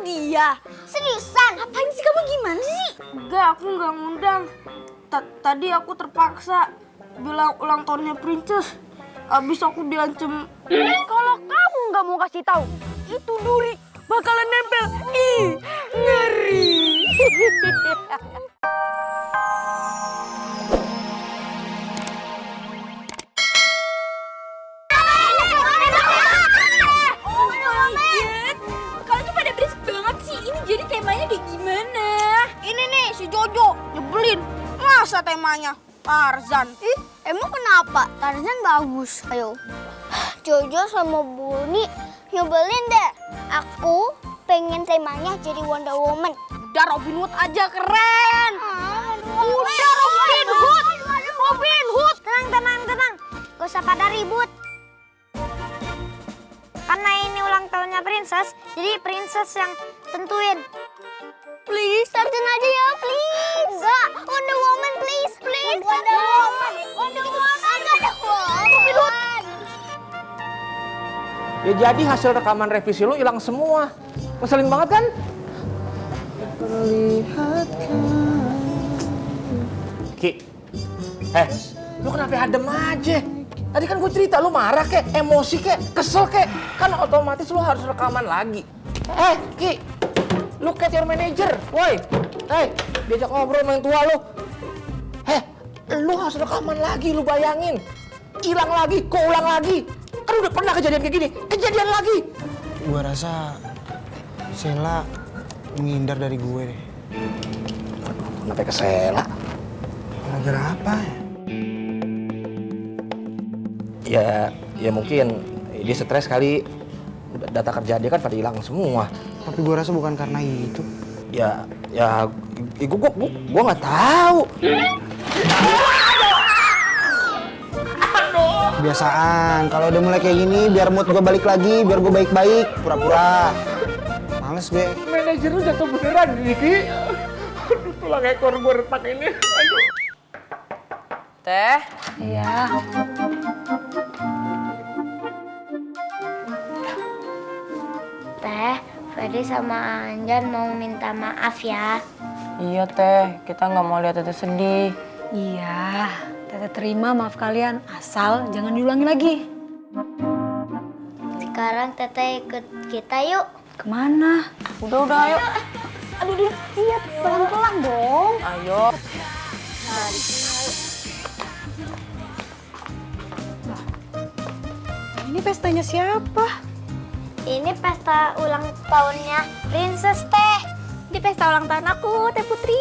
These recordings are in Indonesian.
dia. Seriusan? Ngapain sih kamu, gimana sih? Enggak, aku nggak ngundang. Tadi aku terpaksa bilang ulang tahunnya Princess. Abis aku diancem. Kalau kamu nggak mau kasih tahu, itu duri bakalan nempel. Ih, ngeri. Kalian tuh pada berisik banget sih. Ini jadi temanya kayak gimana? Ini nih si Jojo nyebelin. Masa temanya Tarzan? Ih, emang kenapa? Tarzan bagus. Ayo. Jojo sama Bonnie nyebelin deh. Aku pengen temanya jadi Wonder Woman. Udah Robin Hood aja keren. Udah Robin Hood. Robin Hood. Tenang. Gak usah pada ribut. Karena ini ulang tahunnya Princess, jadi Princess yang tentuin. Please, Tarzan aja ya, please. Enggak, Wonder Woman, please. Wonder Woman. Robin Hood. Ya jadi hasil rekaman revisi lu hilang semua. Ngeselin banget kan? Ki, lu kenapa adem aja? Tadi kan gue cerita, lu marah kek, emosi kek, kesel kek. Kan otomatis lu harus rekaman lagi. Ki, lu kayak your manager, woi. Diajak ngobrol sama yang tua lu. Lu harus rekaman lagi, lu bayangin. Hilang lagi, kok ulang lagi. Kan udah pernah kejadian kayak gini, kejadian lagi. Gua rasa Sheila menghindar dari gue deh. Aduh, kenapa ke Sheila? Gara-gara apa ya? Ya mungkin dia stres kali. Data kerja dia kan pada hilang semua. Tapi gue rasa bukan karena itu. Gua nggak tahu. Kebiasaan, kalau udah mulai kayak gini biar mood gue balik lagi, biar gue baik-baik, pura-pura. Males gue. Manajer lu jatuh beneran, Diki. Aduh, tulang ekor gue retak ini. Aduh. Teh. Iya. Teh, Ferry sama Anjan mau minta maaf ya. Iya Teh, kita nggak mau lihat Tete sedih. Iya, Tete terima maaf kalian, asal jangan diulangi lagi. Sekarang Teteh ikut kita yuk. Kemana? Udah ayo. Aduh, iya pelan-pelan dong. Ayo. Ini pestanya siapa? Ini pesta ulang tahunnya Princess Teh. Di pesta ulang tahun aku, Teh Putri.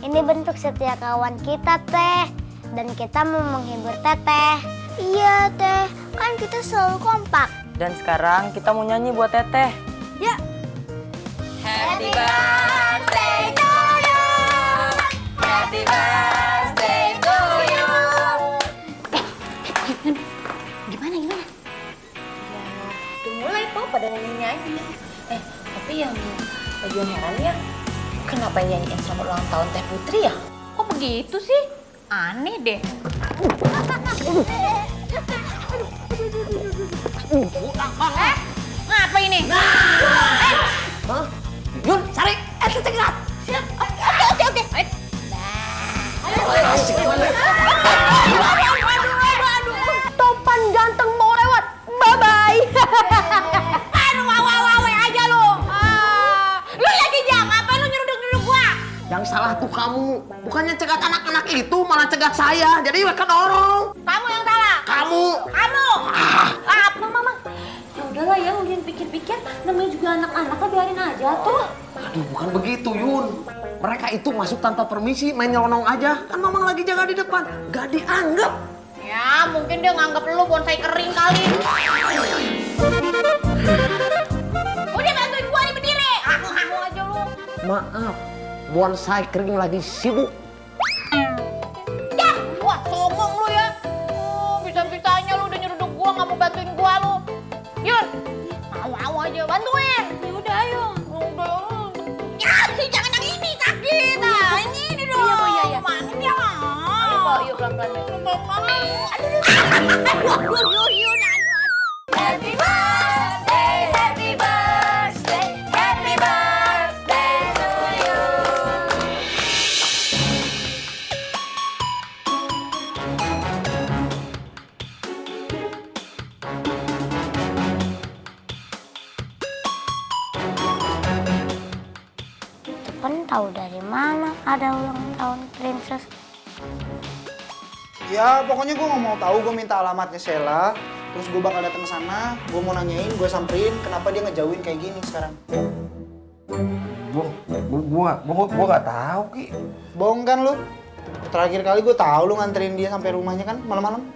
Ini bentuk setia kawan kita Teh. Dan kita mau menghibur Teteh. Iya Teh, kan kita selalu kompak. Dan sekarang kita mau nyanyi buat Teteh. Ya. Happy birthday to you. Happy birthday to you. Gimana? Ya, udah mulai kok pada nyanyi. Tapi yang bagian herannya, kenapa nyanyiin selamat ulang tahun Teh Putri ya? Kok begitu sih? Aneh deh. Ngapa ini? Yun, cari. Cegat. Siap. Oke. Topan ganteng mau lewat. Bye-bye. Aduh, wawe aja lu. Lu lagi jam, apa lu nyeruduk-nyeruduk gua? Yang salah tuh kamu. Bukannya cegat anak-anak itu, malah cegat saya. Jadi mereka dorong. Kamu yang salah. Kamu. Apa, Mama? Ya udahlah ya, mungkin pikir-pikir namanya juga anak-anak, biarin aja tuh. Aduh, bukan begitu, Yun. Mereka itu masuk tanpa permisi, main nyelonong aja. Kan Mamang lagi jaga di depan. Gak dianggap. Ya, mungkin dia nganggap lu bonsai kering kali. Udah bantuin gua nih berdiri. Aku aja lu. Maaf, bonsai kering lagi sibuk. Ya, wah sombong lu ya. Bisa-bisanya lu udah nyeruduk gua, nggak mau bantuin gua lu. Yun, mau aja bantuin. Ya udah ayo. Udah. Ya, jangan yang ini sakit. Nah, ini dong. Iya. Mana dia? Ayo pelan-pelan. Aduh. Happy birthday, happy birthday, happy birthday. Tahu dari mana ada ulang tahun Princess? Ya pokoknya gue nggak mau tahu. Gue minta alamatnya Sheila. Terus gue bakal datang ke sana. Gue mau nanyain, gue samperin kenapa dia ngejauhin kayak gini sekarang. Gua nggak tahu, Ki. Bohong kan lu? Terakhir kali gue tahu lu nganterin dia sampai rumahnya kan malam-malam.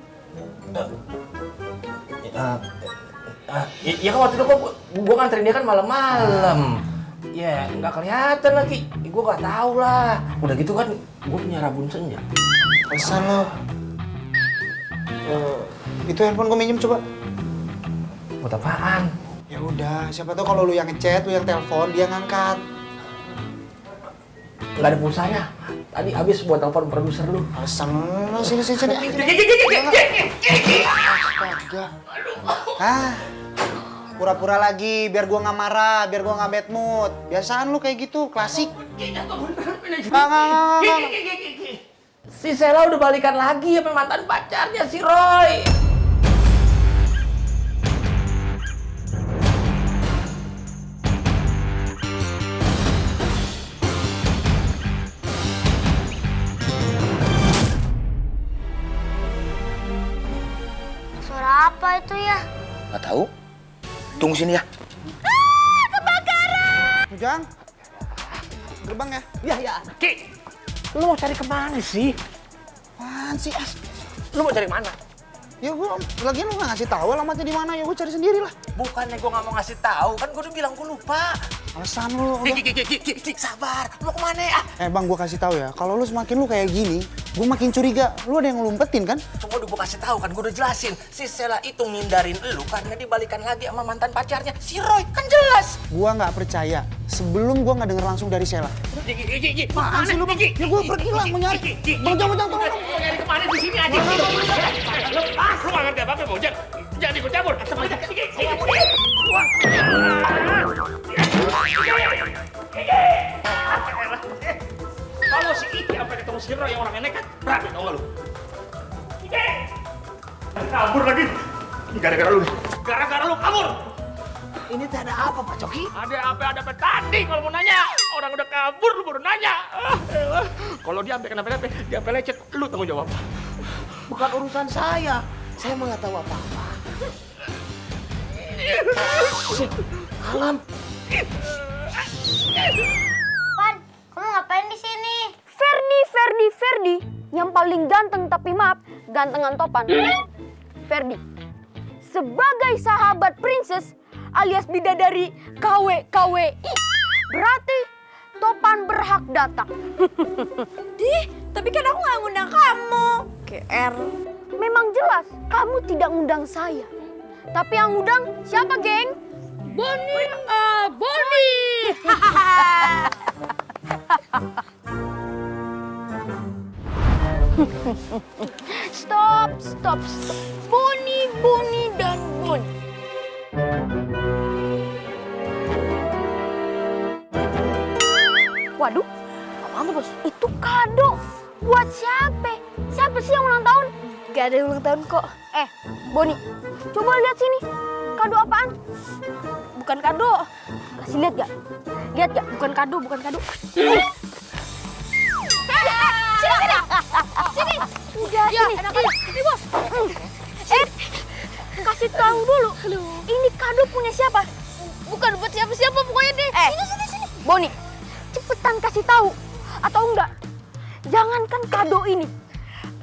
Ya kan waktu itu gua nganterin dia kan malam-malam. Ya, nggak kelihatan lagi. Gua nggak tahu lah. Udah gitu kan, gua punya rabun senja. Pesan lo. Itu handphone gue minjem coba. Buat apaan? Ya udah, siapa tahu kalau lu yang ngechat, lu yang telepon, dia ngangkat. Nggak ada pulsanya. Tadi habis buat telepon produser lu. Pesan lo sini. Astaga. Pura-pura lagi biar gua nggak marah, biar gua nggak bad mood. Biasaan lu kayak gitu, klasik. Nggak. Si Sheila udah balikan lagi sama mantan pacarnya si Roy. Suara apa itu ya? Nggak tahu. Tunggu sini ya. Ujang. Gerbang ya? Ya. Ki, lu mau cari kemana sih? Apaan sih, As? Lu mau cari mana? Ya gua lagian lu nggak ngasih tahu alamatnya di mana, ya gua cari sendiri lah. Bukannya gua nggak mau ngasih tahu, kan gua udah bilang gua lupa. Alasan lu. Udah. Ki, sabar. Lu mau kemana ya? Bang, gua kasih tahu ya. Kalau lu semakin lu kayak gini, gua makin curiga. Lu ada yang ngelumpetin kan? Cuma udah gua kasih tahu kan, gua udah jelasin. Si Sheila itu ngindarin lu karena dibalikan lagi sama mantan pacarnya si Roy. Kan jelas. Gua nggak percaya sebelum gua nggak denger langsung dari Sheila. Apaan sih lu, Bang? Ya gua pergi lah mau nyari. Bang, jangan tolong. Mau nyari kemana di sini aja? Lu nggak ngerti apa-apa, Bojang. Jangan ikut campur. Kalau si Iki sampai ketemu si Roy yang orangnya nekat, berapa tau gak lu? Iki! Kabur lagi. Gara-gara lu. Gara-gara lu kabur. Ini teh ada apa, Pak Coki? Ada apa tadi kalau mau nanya? Orang udah kabur lu baru nanya. Kalau dia sampai kenapa-napa, dia sampai lecet, lu tanggung jawab. Bukan urusan saya. Saya mah nggak tahu apa-apa. Alam. Pan, kamu ngapain di sini? Ferdi, yang paling ganteng tapi maaf, gantengan Topan. Ferdi, sebagai sahabat Princess alias bidadari KWKWI, berarti Topan berhak datang. Tapi kan aku nggak ngundang kamu. KR. Memang jelas kamu tidak ngundang saya. Tapi yang ngundang siapa, geng? Boni. Stop. Boni dan Boni. Waduh, apaan tuh, Bos? Itu kado. Buat siapa? Siapa sih yang ulang tahun? Gak ada yang ulang tahun kok. Boni, coba lihat sini. Kado apaan? Bukan kado. Kasih lihat gak? Lihat gak? Bukan kado. Sini. Udah, Ya, ini. enak aja. Ini, Bos. Kasih tahu dulu. Ini kado punya siapa? Bukan buat siapa-siapa pokoknya deh. Sini. Boni, cepetan kasih tahu. Atau enggak, jangankan kado ini,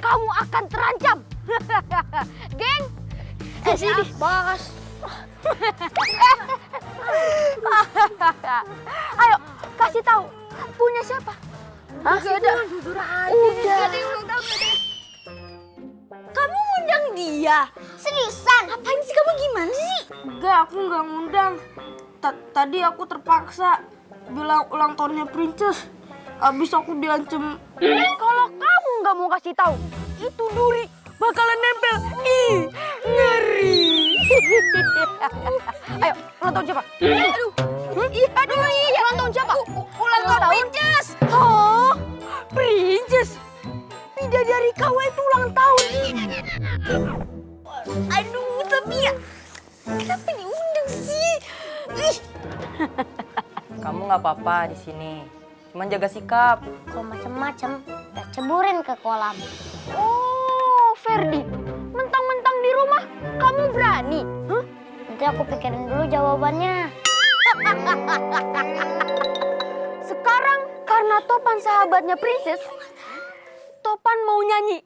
kamu akan terancam. Geng, sini. Bos. Ayo, kasih tahu. Punya siapa? Hah? Gak ada. Udah. Gak ada yang ulang tahun, gak ada. Kamu ngundang dia? Seriusan? Ngapain sih kamu, gimana sih? Enggak, aku nggak ngundang. Tadi aku terpaksa bilang ulang tahunnya Princess. Abis aku diancem. Kalau kamu nggak mau kasih tahu, itu duri bakalan nempel. Ih, ngeri. Ayo, ulang tahun siapa? Aduh, iya. Ulang tahun siapa? Ulang tahun Princess. Oh, Princess. Bidadari KW itu ulang tahun. Aduh, tapi ya, kenapa diundang sih? Ih. Kamu nggak apa-apa di sini. cuman jaga sikap. Kalau macem-macem, udah ceburin ke kolam. Oh, Ferdi, mentang-mentang di rumah kamu berani? Hah? Nanti aku pikirin dulu jawabannya. Sekarang karena Topan sahabatnya Princess, Topan mau nyanyi.